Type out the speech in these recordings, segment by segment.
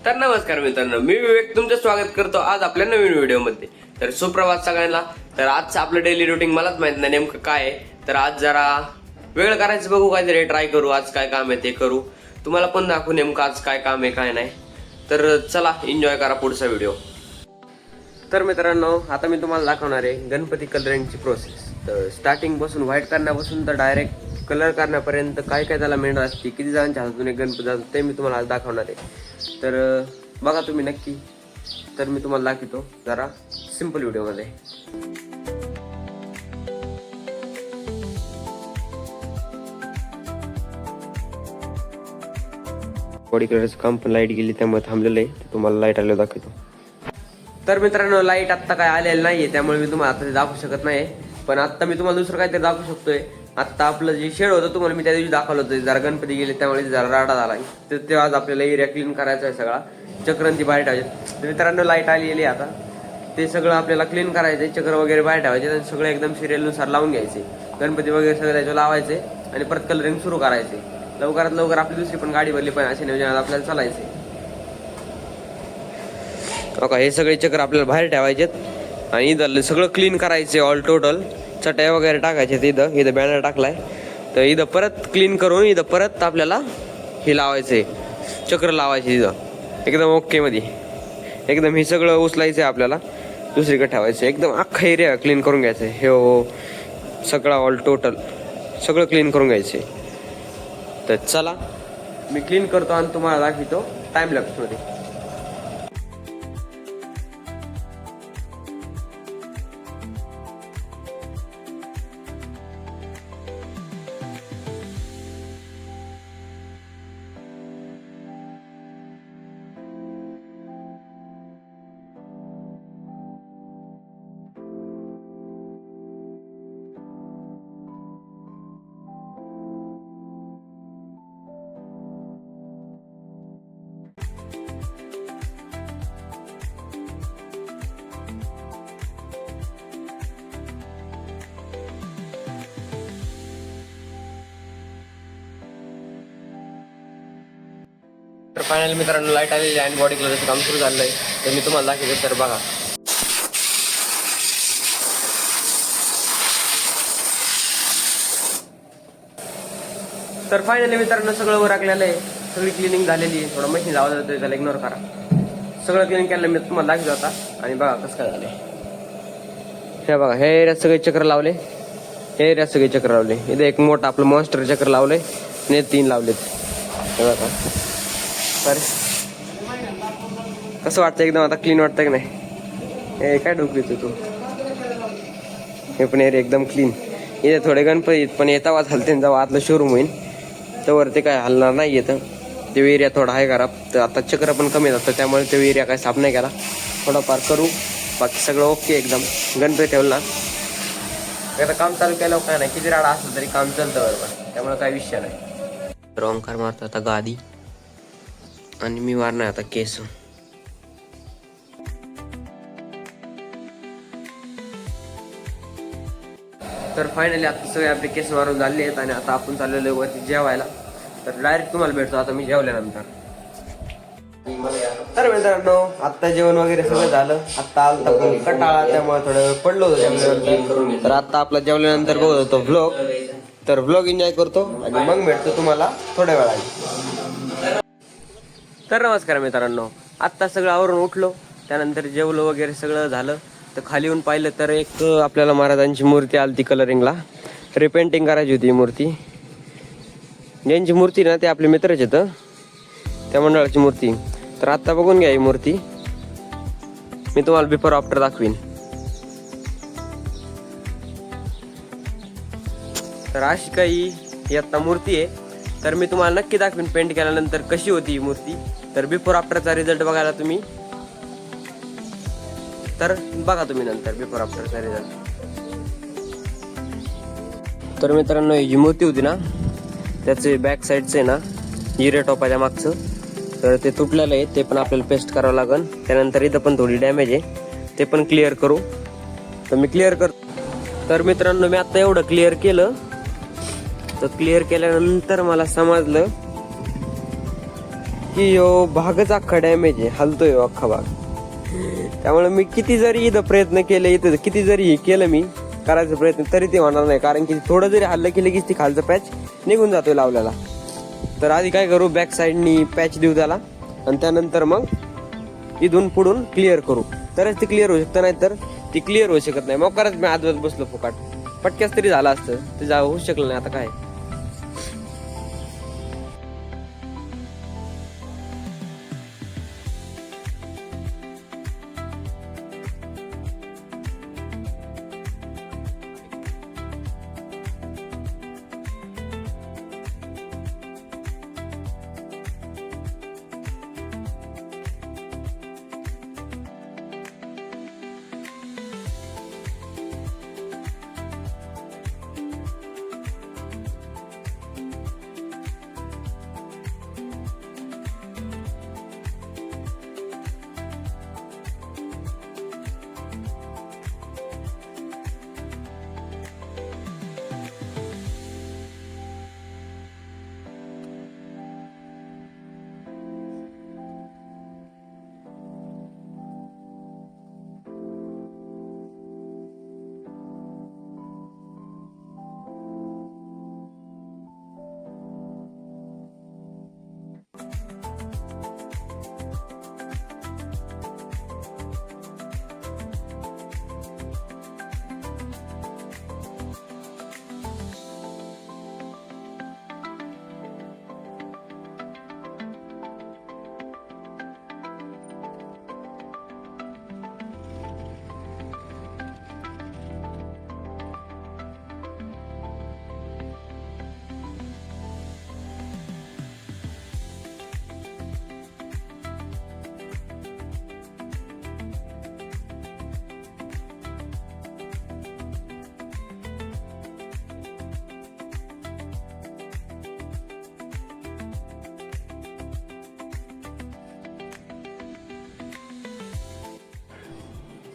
तर नमस्कार मित्रांनो, मी विवेक तुमचं स्वागत करतो आज आपल्या नवीन व्हिडिओमध्ये. तर सुप्रभात सगळ्यांना. तर आजचं आपलं डेली रुटीन मलाच माहित नाही नेमकं काय आहे. तर आज जरा वेळ करायचं, बघू काहीतरी ट्राय करू. आज काय काम आहे ते करू, तुम्हाला पण दाखवू नेमकं आज काय काम आहे काय नाही. तर चला एन्जॉय करा पुढचा व्हिडिओ. तर मित्रांनो, आता मी तुम्हाला दाखवणार आहे गणपती कलरिंगची प्रोसेस. तर स्टार्टिंग पासून व्हाईट करण्यापासून तर डायरेक्ट कलर करण्यापर्यंत काय काय त्याला मेहनत असते, किती जणांच्या हातून एक गणपती जातो ते मी तुम्हाला आज दाखवणार आहे. तर बघा तुम्ही नक्की. तर मी तुम्हाला दाखवतो जरा सिंपल व्हिडिओमध्ये. बॉडी कलरचं काम पण लाईट गेली त्यामुळे थांबलेलं आहे, ते तुम्हाला लाईट आल्यावर दाखवतो. तर मित्रांनो, लाईट आत्ता काय आलेलं नाहीये त्यामुळे मी तुम्हाला आता ते दाखवू शकत नाही. पण आत्ता मी तुम्हाला दुसरं काहीतरी दाखवू शकतोय. आत्ता आपलं जे शेड होतं तुम्हाला मी त्या दिवशी दाखवलं होतं, जरा गणपती गेले त्यामुळे जरा राडा झाला. तर ते आज आपल्याला एरिया क्लीन करायचा आहे सगळा. चक्रांती बाहेर ठेवायचे. तर मित्रांनो, लाईट आलेली आता ते सगळं आपल्याला क्लीन करायचंय. चक्र वगैरे बाहेर ठेवायचे आणि सगळं एकदम सिरियलनुसार लावून घ्यायचे. गणपती वगैरे सगळं त्याच्यावर लावायचे आणि परत कलरिंग सुरू करायचे. लवकरात लवकर आपली दुसरी पण गाडी भरली पण असे नियोजनात आपल्याला चालायचे. ओके, हे सगळे चक्र आपल्याला बाहेर ठेवायचे आणि इथं सगळं क्लीन करायचे. ऑल टोटल चटया वगैरे टाकायचे. इथं बॅनर टाकलाय. तर इथं परत क्लीन करून इथं परत आपल्याला हे लावायचे, चक्र लावायचे इथं एकदम ओके मध्ये. एकदम हे सगळं उचलायचं आहे आपल्याला, दुसरीकडे ठेवायचं. एकदम अख्खा एरिया क्लीन करून घ्यायचं. हे हो सगळं ऑल टोटल सगळं क्लीन करून घ्यायचे. तर चला मी क्लीन करतो आणि तुम्हाला दाखवतो टाइम लॅप्समध्ये. तर फायनली मित्रांनो, लाईट आलेली आणि बॉडी कलरचं काम सुरू झालं आहे. तर मी तुम्हाला दाखवतो. तर बघा, तर फायनली मित्रांनो सगळं वर राखलेलं आहे. सगळी क्लिनिंग झालेली आहे. थोडं मशीन लावलं होतं त्याला इग्नोर करा. सगळं क्लिनिंग केलं मी तुम्हाला दाखवतो आता. आणि बघा कसं काय झालंय. हे बघा, हे एरियात सगळे चक्र लावले. हे एरियात सगळे चक्र लावले. इथे एक मोठं आपलं मॉन्स्टर चक्र लावलंय आणि 3 लावलेत. हे बघा, तर कसं वाटतं एकदम आता क्लीन वाटतं की नाही. हे काय डोकं येतो तू. हे पण एरिया एकदम क्लीन. इथे थोडे गणपती पण येता हलते जेव्हा आतलं शोरूम होईल तेव्हा ते काय हलणार नाही येतं. ते एरिया थोडा आहे खराब. तर आता चक्र पण कमी जातं त्यामुळे ते एरिया काय साफ नाही केला. थोडाफार करू, बाकी सगळं ओके एकदम. गणपती ठेवला आता काम चालू केलं काय नाही, किती राडा असलं तरी काम चालतं बरोबर, त्यामुळे काय विषय नाही. रॉंग कार मारतो आता गादी आणि मी मारणार आता केस. तर फायनली आता सगळे आपले केस मारून झाले आहेत आणि आता आपण चाललेलो वरती जेवायला. तर डायरेक्ट तुम्हाला भेटतो आता मी जेवल्यानंतर. तर मित्रांनो, आत्ता जेवण वगैरे सगळं झालं. आत्ता आलता पण कंटाळा त्यामुळे थोडं वेळ पडलो होतो. तर आत्ता आपला जेवल्यानंतर बघत होतो व्लॉग. तर व्लॉग एन्जॉय करतो आणि मग भेटतो तुम्हाला थोड्या वेळाने. तर नमस्कार मित्रांनो, आत्ता सगळं आवरून उठलो. त्यानंतर जेवलो वगैरे सगळं झालं. तर खाली येऊन पाहिलं तर एक आपल्याला महाराजांची मूर्ती आली ती कलरिंगला. रिपेंटिंग करायची होती ही मूर्ती. ज्यांची मूर्ती ना ते आपले मित्रच आहेत, त्या मंडळाची मूर्ती. तर आत्ता बघून घ्या ही मूर्ती. मी तुम्हाला बिफोर आफ्टर दाखवीन. तर अशी काही ही आत्ता मूर्ती आहे. तर मी तुम्हाला नक्की दाखवीन पेंट केल्यानंतर कशी होती ही मूर्ती. तर बिफोर आफ्टरचा रिझल्ट बघायला तुम्ही, तर बघा तुम्ही नंतर बिफोर आफ्टरचा रिझल्ट. तर मित्रांनो, ही जी मूर्ती होती ना त्याचे बॅक साईडचे ना जिरे टोपाच्या मागचं तर ते तुटलेलं आहे. ते पण आपल्याला पेस्ट करावं लागेल. त्यानंतर इथं पण थोडी डॅमेज आहे, ते पण क्लिअर करू. तर मी क्लिअर करतो. तर मित्रांनो, मी आता एवढं क्लिअर केलं. तर क्लिअर केल्यानंतर मला समजलं की ह्यो भागच अख्खा डॅमेज आहे, हलतोय ह्यो अख्खा भाग. त्यामुळे मी किती जरी इथं प्रयत्न केले, इथं किती जरी हे केलं मी करायचा प्रयत्न, तरी ते होणार नाही. कारण की थोडं जरी हल्लं की लगेच ती खालचा पॅच निघून जातोय लावल्याला. तर आधी काय करू, बॅक साईडनी पॅच देऊ त्याला आणि त्यानंतर मग इथून पुढून क्लिअर करू, तरच ती क्लिअर होऊ शकतं. नाही तर ती क्लिअर होऊ शकत नाही. मग करत मी आजवर बसलो फुकाट, पटक्यास तरी झालं असतं, ते होऊ शकलं नाही. आता काय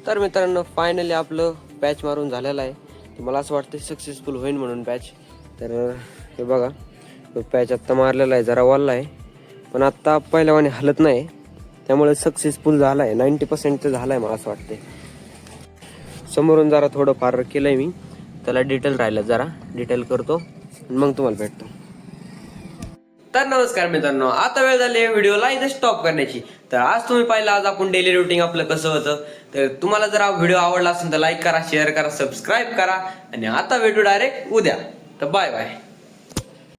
तर मित्रांनो, फायनली आपलं पॅच मारून झालेलं आहे. मला असं वाटतं सक्सेसफुल होईल म्हणून पॅच. तर हे बघा, तो पॅच आत्ता मारलेला आहे, जरा वाढला आहे पण आत्ता पहिल्यावाने हलत नाही. त्यामुळे सक्सेसफुल झाला आहे, 90% झाला आहे मला असं वाटते. समोरून जरा थोडं फार केलं आहे मी, त्याला डिटेल राहिलं, जरा डिटेल करतो मग तुम्हाला भेटतो. तर नमस्कार मित्रांनो, आता वेळ झाली आहे व्हिडिओला इथे स्टॉप करण्याची. तर आज तुम्ही पाहिलं, आज आपण डेली रुटीन आपलं कसं होतं. तर तुम्हाला जर हा व्हिडिओ आवडला असेल तर लाईक करा, शेअर करा, सबस्क्राईब करा आणि आता भेटू डायरेक्ट उद्या. तर बाय बाय.